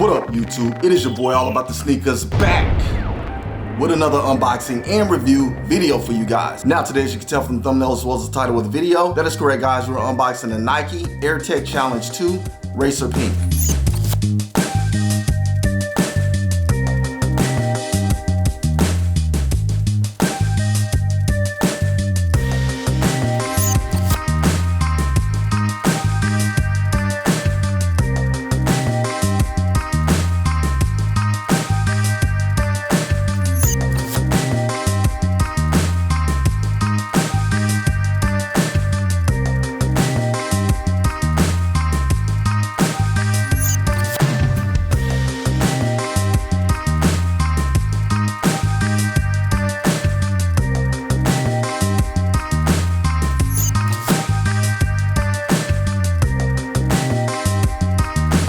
What up, YouTube? It is your boy All About The Sneakerz back with another unboxing and review video for you guys. Now today, as you can tell from the thumbnail as well as the title of the video, that is correct guys, we're unboxing the Nike Air Tech Challenge 2 Racer Pink.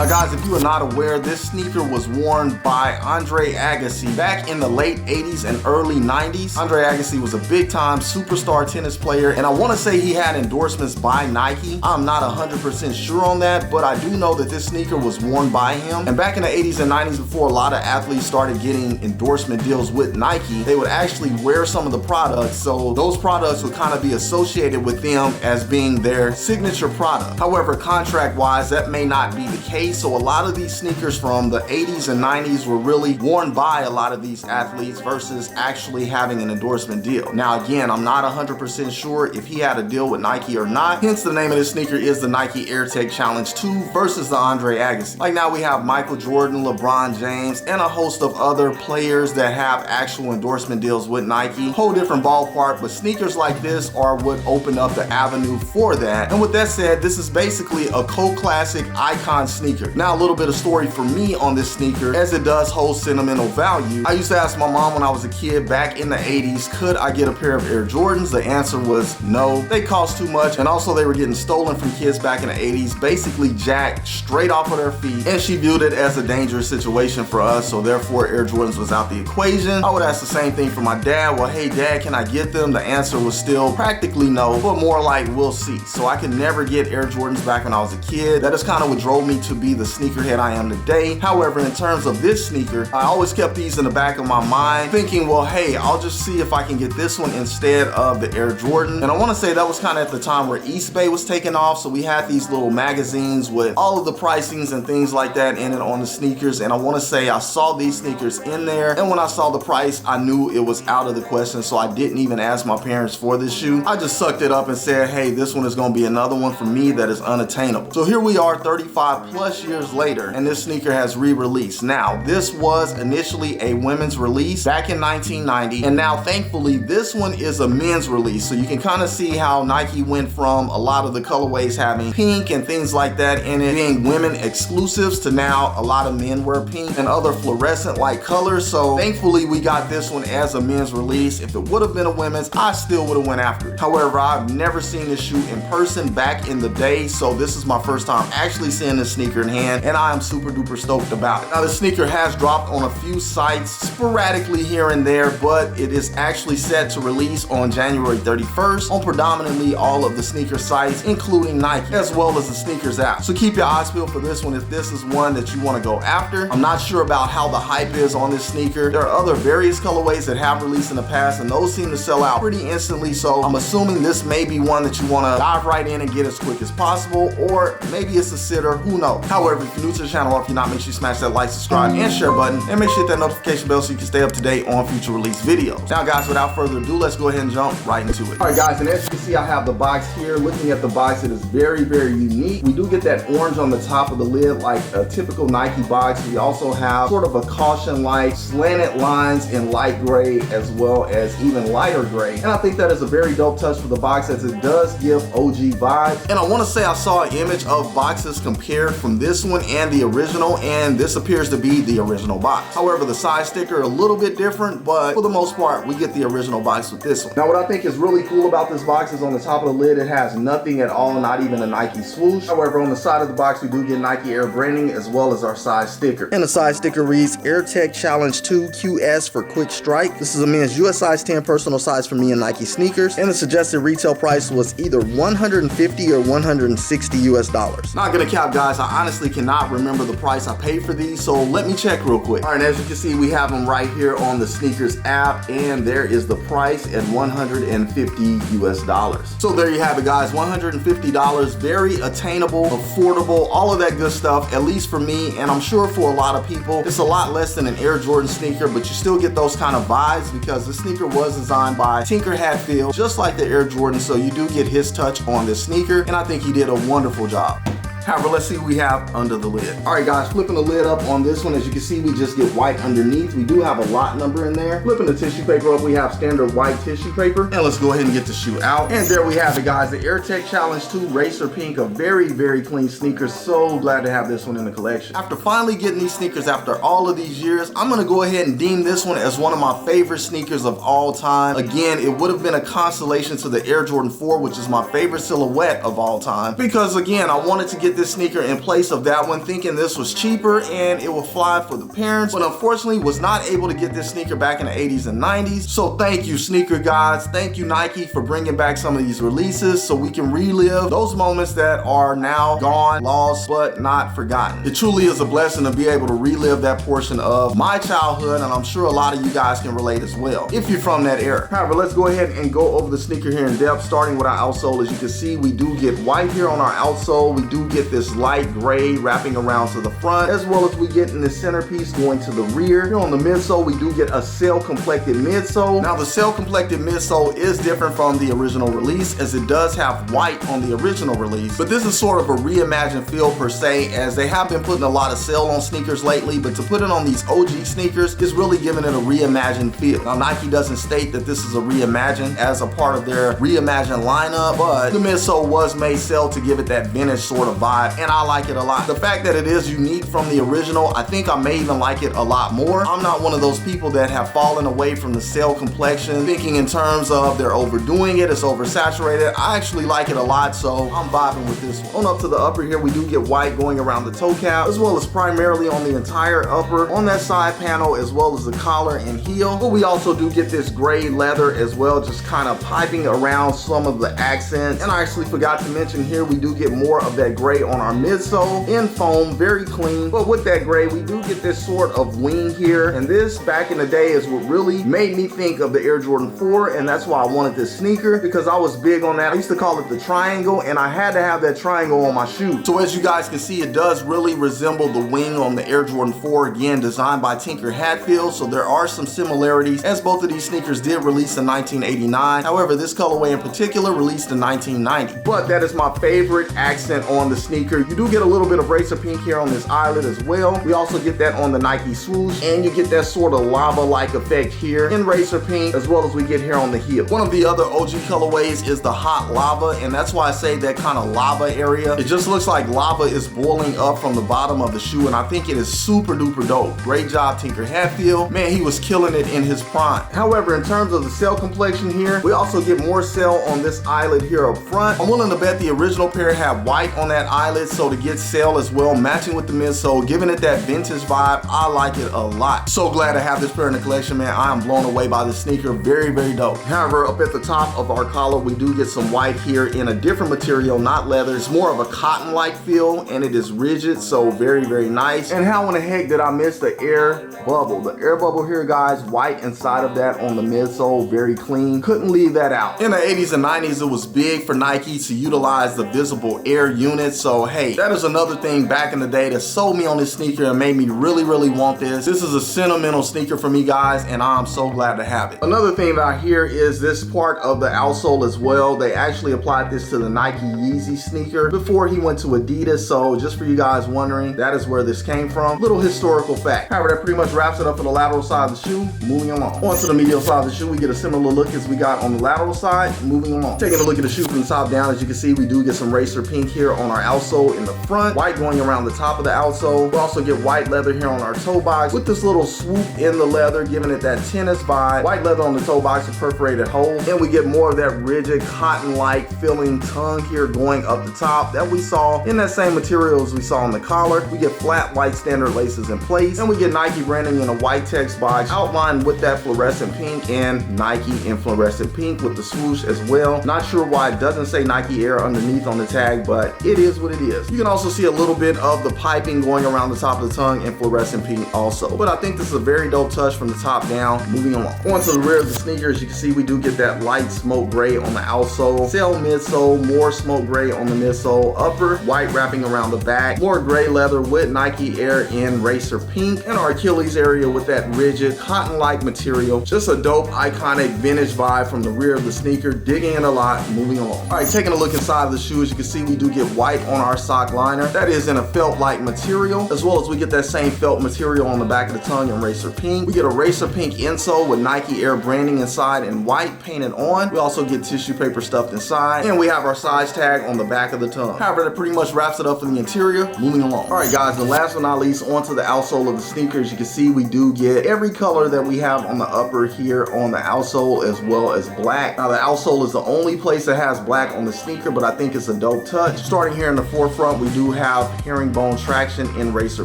Guys, if you are not aware, this sneaker was worn by Andre Agassi back in the late 80s and early 90s. Andre Agassi was a big time superstar tennis player, and I want to say he had endorsements by Nike. I'm not 100% sure on that, but I do know that this sneaker was worn by him. And back in the 80s and 90s, before a lot of athletes started getting endorsement deals with Nike, they would actually wear some of the products, so those products would kind of be associated with them as being their signature product. However, contract-wise, that may not be the case. So a lot of these sneakers from the 80s and 90s were really worn by a lot of these athletes versus actually having an endorsement deal. Now again, I'm not 100% sure if he had a deal with Nike or not. Hence the name of this sneaker is the Nike Air Tech Challenge 2 versus the Andre Agassi. Like now we have Michael Jordan, LeBron James, and a host of other players that have actual endorsement deals with Nike. Whole different ballpark, but sneakers like this are what opened up the avenue for that. And with that said, this is basically a cult classic icon sneaker. Now a little bit of story for me on this sneaker, as it does hold sentimental value. I used to ask my mom when I was a kid back in the 80s, could I get a pair of Air Jordans? The answer was no. They cost too much, and also they were getting stolen from kids back in the 80s, basically jacked straight off of their feet, and she viewed it as a dangerous situation for us, so therefore Air Jordans was out the equation. I would ask the same thing for my dad. Well, hey dad, can I get them? The answer was still practically no, but more like we'll see. So I could never get Air Jordans back when I was a kid. That is kind of what drove me to be the sneakerhead I am today. However, in terms of this sneaker, I always kept these in the back of my mind, thinking, well, hey, I'll just see if I can get this one instead of the Air Jordan. And I want to say that was kind of at the time where Eastbay was taking off, so we had these little magazines with all of the pricings and things like that in it on the sneakers. And I want to say I saw these sneakers in there, and when I saw the price, I knew it was out of the question, so I didn't even ask my parents for this shoe. I just sucked it up and said, hey, this one is going to be another one for me that is unattainable. So here we are 35 plus years later, and this sneaker has re-released. Now, this was initially a women's release back in 1990, and now thankfully this one is a men's release. So you can kind of see how Nike went from a lot of the colorways having pink and things like that in it being women exclusives to now a lot of men wear pink and other fluorescent like colors. So thankfully we got this one as a men's release. If it would have been a women's, I still would have went after it. However, I've never seen this shoe in person back in the day, so this is my first time actually seeing this sneaker in hand, and I am super duper stoked about it. Now the sneaker has dropped on a few sites sporadically here and there, but it is actually set to release on January 31st on predominantly all of the sneaker sites, including Nike, as well as the SNKRS app. So keep your eyes peeled for this one if this is one that you want to go after. I'm not sure about how the hype is on this sneaker. There are other various colorways that have released in the past, and those seem to sell out pretty instantly, so I'm assuming this may be one that you want to dive right in and get as quick as possible, or maybe it's a sitter, who knows. However, if you're new to the channel, or if you're not, make sure you smash that like, subscribe, and share button, and make sure you hit that notification bell so you can stay up to date on future release videos. Now guys, without further ado, let's go ahead and jump right into it. Alright guys, and as you can see, I have the box here. Looking at the box, it is very, very unique. We do get that orange on the top of the lid like a typical Nike box. We also have sort of a caution light, slanted lines in light gray as well as even lighter gray. And I think that is a very dope touch for the box, as it does give OG vibes. And I want to say I saw an image of boxes compared from this one and the original, and this appears to be the original box. However, the side sticker a little bit different, but for the most part, we get the original box with this one. Now, what I think is really cool about this box is on the top of the lid, it has nothing at all, not even a Nike swoosh. However, on the side of the box, we do get Nike Air branding as well as our side sticker. And the side sticker reads Air Tech Challenge 2 QS for Quick Strike. This is a men's US size 10 personal size for me and Nike sneakers, and the suggested retail price was either $150 or $160 US. Not gonna cap, guys, I honestly honestly cannot remember the price I paid for these, so let me check real quick. All right, as you can see, we have them right here on the SNKRS app, and there is the price at $150 US. So there you have it, guys, $150, very attainable, affordable, all of that good stuff, at least for me, and I'm sure for a lot of people. It's a lot less than an Air Jordan sneaker, but you still get those kind of vibes because the sneaker was designed by Tinker Hatfield, just like the Air Jordan, so you do get his touch on this sneaker, and I think he did a wonderful job. However, let's see what we have under the lid. All right, guys, flipping the lid up on this one, as you can see, we just get white underneath. We do have a lot number in there. Flipping the tissue paper up, we have standard white tissue paper. And let's go ahead and get the shoe out. And there we have it, guys, the Air Tech Challenge 2 Racer Pink, a very, very clean sneaker. So glad to have this one in the collection. After finally getting these sneakers after all of these years, I'm gonna go ahead and deem this one as one of my favorite sneakers of all time. Again, it would have been a consolation to the Air Jordan 4, which is my favorite silhouette of all time. Because again, I wanted to get this sneaker in place of that one, thinking this was cheaper and it will fly for the parents, but unfortunately was not able to get this sneaker back in the 80s and 90s. So thank you, sneaker gods. Thank you, Nike, for bringing back some of these releases so we can relive those moments that are now gone, lost, but not forgotten. It truly is a blessing to be able to relive that portion of my childhood, and I'm sure a lot of you guys can relate as well, if you're from that era. However, let's go ahead and go over the sneaker here in depth, starting with our outsole. As you can see, we do get white here on our outsole. We do get this light gray wrapping around to the front, as well as we get in the centerpiece going to the rear. Here on the midsole, we do get a cell complected midsole. Now the cell complected midsole is different from the original release, as it does have white on the original release, but this is sort of a reimagined feel per se, as they have been putting a lot of cell on sneakers lately, but to put it on these OG sneakers is really giving it a reimagined feel. Now Nike doesn't state that this is a reimagined as a part of their reimagined lineup, but the midsole was made cell to give it that vintage sort of vibe, and I like it a lot. The fact that it is unique from the original, I think I may even like it a lot more. I'm not one of those people that have fallen away from the cell complexion, thinking in terms of they're overdoing it, it's oversaturated. I actually like it a lot, so I'm vibing with this one. On up to the upper here, we do get white going around the toe cap, as well as primarily on the entire upper, on that side panel, as well as the collar and heel. But we also do get this gray leather as well, just kind of piping around some of the accents. And I actually forgot to mention here, we do get more of that gray on our midsole in foam, very clean. But with that gray, we do get this sort of wing here, and this back in the day is what really made me think of the Air Jordan 4, and that's why I wanted this sneaker, because I was big on that. I used to call it the triangle, and I had to have that triangle on my shoe. So as you guys can see, it does really resemble the wing on the Air Jordan 4, again designed by Tinker Hatfield, so there are some similarities, as both of these sneakers did release in 1989. However, this colorway in particular released in 1990. But that is my favorite accent on the sneaker. You do get a little bit of racer pink here on this eyelet as well. We also get that on the Nike swoosh, and you get that sort of lava-like effect here in racer pink, as well as we get here on the heel. One of the other OG colorways is the hot lava, and that's why I say that kind of lava area. It just looks like lava is boiling up from the bottom of the shoe, and I think it is super duper dope. Great job, Tinker Hatfield. Man, he was killing it in his prime. However, in terms of the cell complexion here, we also get more cell on this eyelet here up front. I'm willing to bet the original pair had white on that eyelet, so to get cell as well, matching with the midsole, giving it that vintage vibe. I like it a lot. So glad to have this pair in the collection, man. I am blown away by this sneaker. Very, very dope. However, up at the top of our collar, we do get some white here in a different material, not leather. It's more of a cotton-like feel, and it is rigid, so very, very nice. And how in the heck did I miss the air bubble? The air bubble here, guys, white inside of that on the midsole, very clean. Couldn't leave that out. In the 80s and 90s, it was big for Nike to utilize the visible air unit, so hey, that is another thing back in the day that sold me on this sneaker and made me really, really want this. This is a sentimental sneaker for me, guys, and I'm so glad to have it. Another thing that I hear is this part of the outsole as well. They actually applied this to the Nike Yeezy sneaker before he went to Adidas, so just for you guys wondering, that is where this came from. Little historical fact. However, that pretty much wraps it up for the lateral side of the shoe. Moving along. Onto the medial side of the shoe, we get a similar look as we got on the lateral side. Moving along. Taking a look at the shoe from the top down, as you can see, we do get some racer pink here on our outsole in the front, white going around the top of the outsole. We also get white leather here on our toe box with this little swoop in the leather, giving it that tennis vibe. White leather on the toe box with perforated holes. And we get more of that rigid cotton-like feeling tongue here going up the top that we saw in that same material as we saw on the collar. We get flat white standard laces in place, and we get Nike branding in a white text box outlined with that fluorescent pink, and Nike in fluorescent pink with the swoosh as well. Not sure why it doesn't say Niki Air underneath on the tag, but it is what it is. You can also see a little bit of the piping going around the top of the tongue and fluorescent pink also. But I think this is a very dope touch from the top down. Moving along. Going to the rear of the sneaker, as you can see, we do get that light smoke gray on the outsole. Sail midsole, more smoke gray on the midsole. Upper, white wrapping around the back. More gray leather with Nike Air in racer pink. And our Achilles area with that rigid, cotton-like material. Just a dope, iconic, vintage vibe from the rear of the sneaker. Digging in a lot, moving along. All right, taking a look inside of the shoe, as you can see, we do get white on our sock liner. That is in a felt-like material, as well as we get that same felt material on the back of the tongue in racer pink. We get a racer pink insole with Nike Air branding inside and white painted on. We also get tissue paper stuffed inside, and we have our size tag on the back of the tongue. However, that pretty much wraps it up for the interior. Moving along. All right, guys, and last but not least, onto the outsole of the sneaker. As you can see, we do get every color that we have on the upper here on the outsole, as well as black. Now, the outsole is the only place that has black on the sneaker, but I think it's a dope touch. Starting here in the forefront, we do have herringbone traction in racer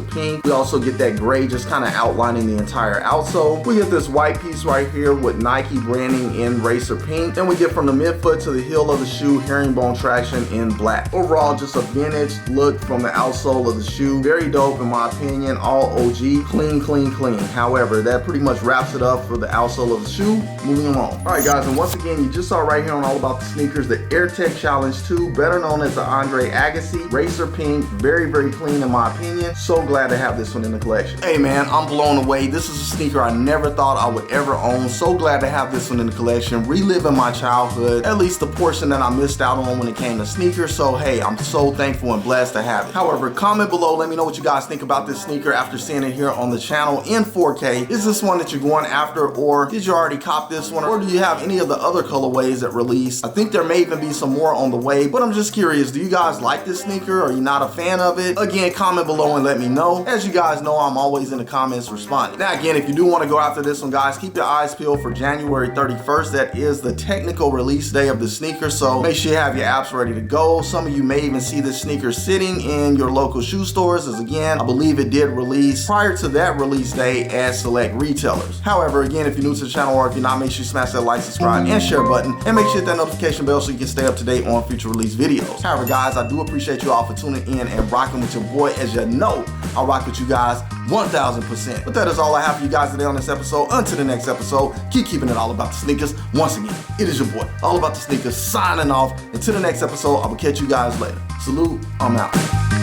pink. We also get that gray just kind of outlining the entire outsole. We get this white piece right here with Nike branding in racer pink. Then we get from the midfoot to the heel of the shoe, herringbone traction in black. Overall, just a vintage look from the outsole of the shoe. Very dope in my opinion, all OG, clean, clean, clean. However, that pretty much wraps it up for the outsole of the shoe. Moving along. All right, guys, and once again, you just saw right here on All About the Sneakerz, the AirTech Challenge 2, better known as the Andre Agassi, racer pink, very, very clean in my opinion. So glad to have this one in the collection. Hey man, I'm blown away. This is a sneaker I never thought I would ever own. So glad to have this one in the collection, reliving my childhood, at least the portion that I missed out on when it came to sneakers. So hey, I'm so thankful and blessed to have it. However, comment below, let me know what you guys think about this sneaker after seeing it here on the channel in 4K. Is this one that you're going after, or did you already cop this one, or do you have any of the other colorways that released? I think there may even be some more on the way, but I'm just curious, do you guys like this sneaker? Are you not a fan of it? Again, comment below and let me know. As you guys know, I'm always in the comments responding. Now again, if you do want to go after this one, guys, keep your eyes peeled for January 31st. That is the technical release day of the sneaker, so make sure you have your apps ready to go. Some of you may even see this sneaker sitting in your local shoe stores, as again, I believe it did release prior to that release day at select retailers. However, again, if you're new to the channel or if you're not, make sure you smash that like, subscribe, and share button, and make sure you hit that notification bell so you can stay up to date on future release videos. However, guys, I do appreciate you all for tuning in and rocking with your boy. As you know, I rock with you guys 1000%. But that is all I have for you guys today on this episode. Until the next episode, keep keeping it all about the sneakers. Once again, it is your boy, All About the Sneakers, signing off. Until the next episode, I will catch you guys later. Salute, I'm out.